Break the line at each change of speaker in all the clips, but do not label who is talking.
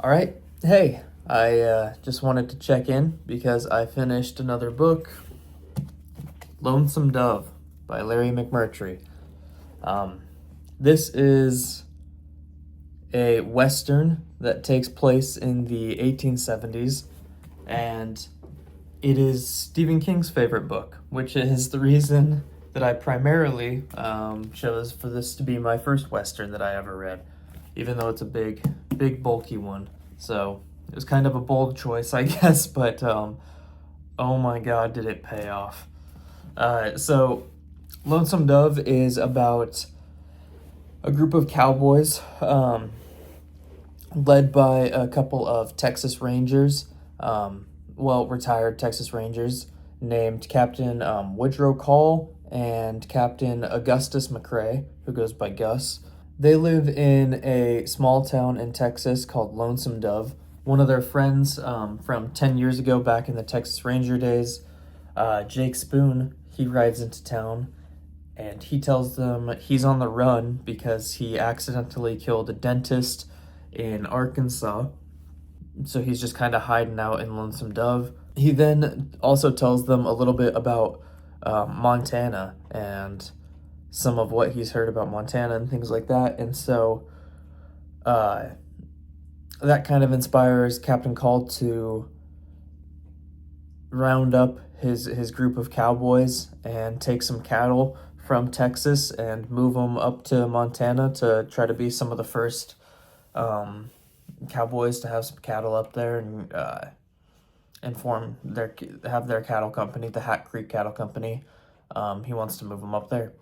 All right. Hey, I just wanted to check in because I finished another book, Lonesome Dove by Larry McMurtry. Um, this is a Western that takes place in the 1870s, and it is Stephen King's favorite book, which is the reason that I primarily chose for this to be my first Western that I ever read, even though it's a big, bulky one. So it was kind of a bold choice, I guess, but oh my god, did it pay off. So Lonesome Dove is about a group of cowboys led by a couple of Texas Rangers, retired Texas Rangers, named Captain Woodrow Call and Captain Augustus McCrae, who goes by Gus. They live in a small town in Texas called Lonesome Dove. One of their friends from 10 years ago, back in the Texas Ranger days, Jake Spoon, he rides into town and he tells them he's on the run because he accidentally killed a dentist in Arkansas. So he's just kind of hiding out in Lonesome Dove. He then also tells them a little bit about Montana and some of what he's heard about Montana and things like that. And so that kind of inspires Captain Call to round up his group of cowboys and take some cattle from Texas and move them up to Montana to try to be some of the first cowboys to have some cattle up there and have their cattle company, the Hat Creek Cattle Company. He wants to move them up there.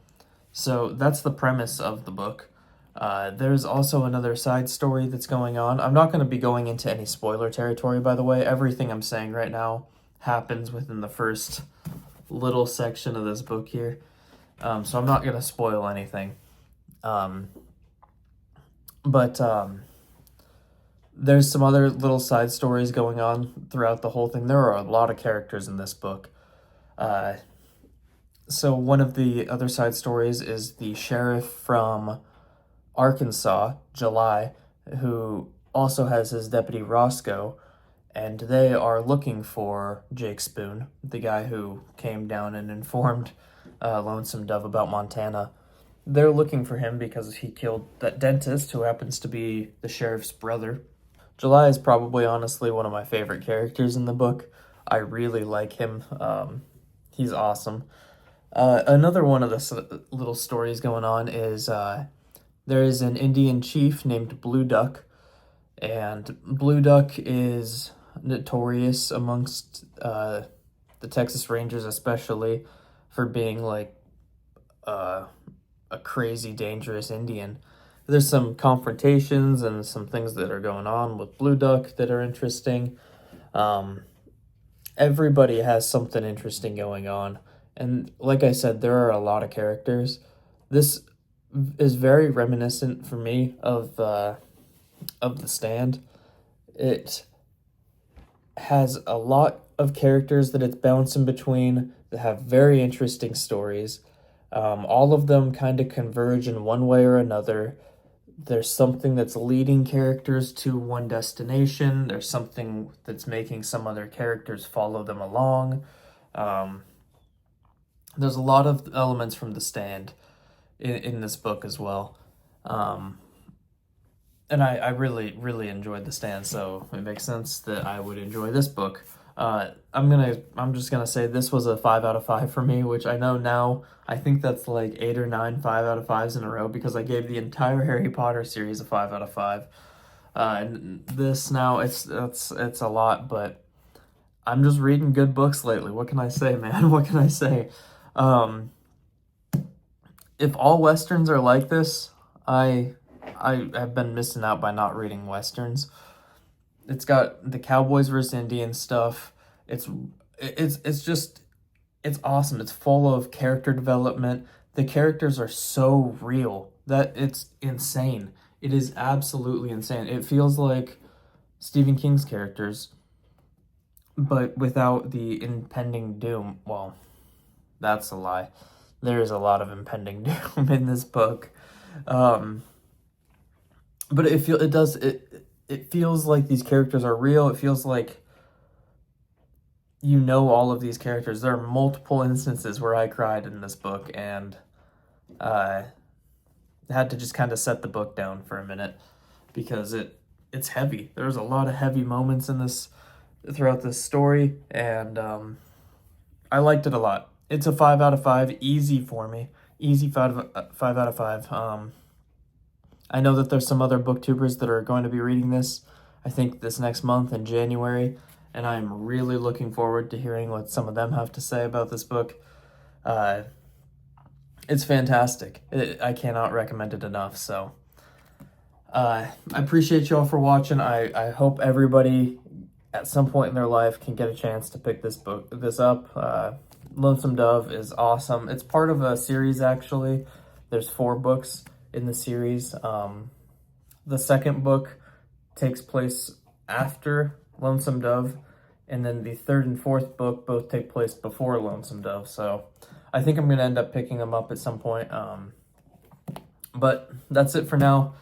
So that's the premise of the book. There's also another side story that's going on. I'm not going to be going into any spoiler territory, by the way. Everything I'm saying right now happens within the first little section of this book here. So I'm not going to spoil anything. But there's some other little side stories going on throughout the whole thing. There are a lot of characters in this book. So one of the other side stories is the sheriff from Arkansas, July, who also has his deputy Roscoe, and they are looking for Jake Spoon, the guy who came down and informed Lonesome Dove about Montana. They're looking for him because he killed that dentist who happens to be the sheriff's brother. July is probably honestly one of my favorite characters in the book. I really like him. He's awesome. Another one of the little stories going on is there is an Indian chief named Blue Duck, and Blue Duck is notorious amongst the Texas Rangers, especially for being like a crazy, dangerous Indian. There's some confrontations and some things that are going on with Blue Duck that are interesting. Everybody has something interesting going on. And like I said, there are a lot of characters. This is very reminiscent for me of The Stand. It has a lot of characters that it's bouncing between that have very interesting stories. All of them kind of converge in one way or another. There's something that's leading characters to one destination. There's something that's making some other characters follow them along. There's a lot of elements from The Stand in this book as well. And I really, really enjoyed The Stand, so it makes sense that I would enjoy this book. I'm just gonna say this was a 5 out of 5 for me, which I know now, I think that's like 8 or 9 5 out of 5s in a row because I gave the entire Harry Potter series a 5 out of 5. And this now, it's a lot, but I'm just reading good books lately. What can I say, man? What can I say? If all Westerns are like this, I have been missing out by not reading Westerns. It's got the Cowboys versus Indians stuff. It's awesome. It's full of character development. The characters are so real that it's insane. It is absolutely insane. It feels like Stephen King's characters, but without the impending doom. Well, that's a lie. There is a lot of impending doom in this book. But it feels like these characters are real. It feels like you know all of these characters. There are multiple instances where I cried in this book, and had to just kind of set the book down for a minute because it's heavy. There's a lot of heavy moments in this throughout this story, and I liked it a lot. It's a 5 out of 5, easy for me. Easy 5 out of 5. I know that there's some other booktubers that are going to be reading this, I think this next month in January, and I'm really looking forward to hearing what some of them have to say about this book. It's fantastic. I cannot recommend it enough. So I appreciate y'all for watching. I hope everybody at some point in their life can get a chance to pick this up. Lonesome Dove is awesome. It's part of a series, actually. There's 4 books in the series. The second book takes place after Lonesome Dove, and then the 3rd and 4th book both take place before Lonesome Dove. So I think I'm going to end up picking them up at some point. But that's it for now.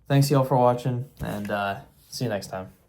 Thanks y'all for watching, and see you next time.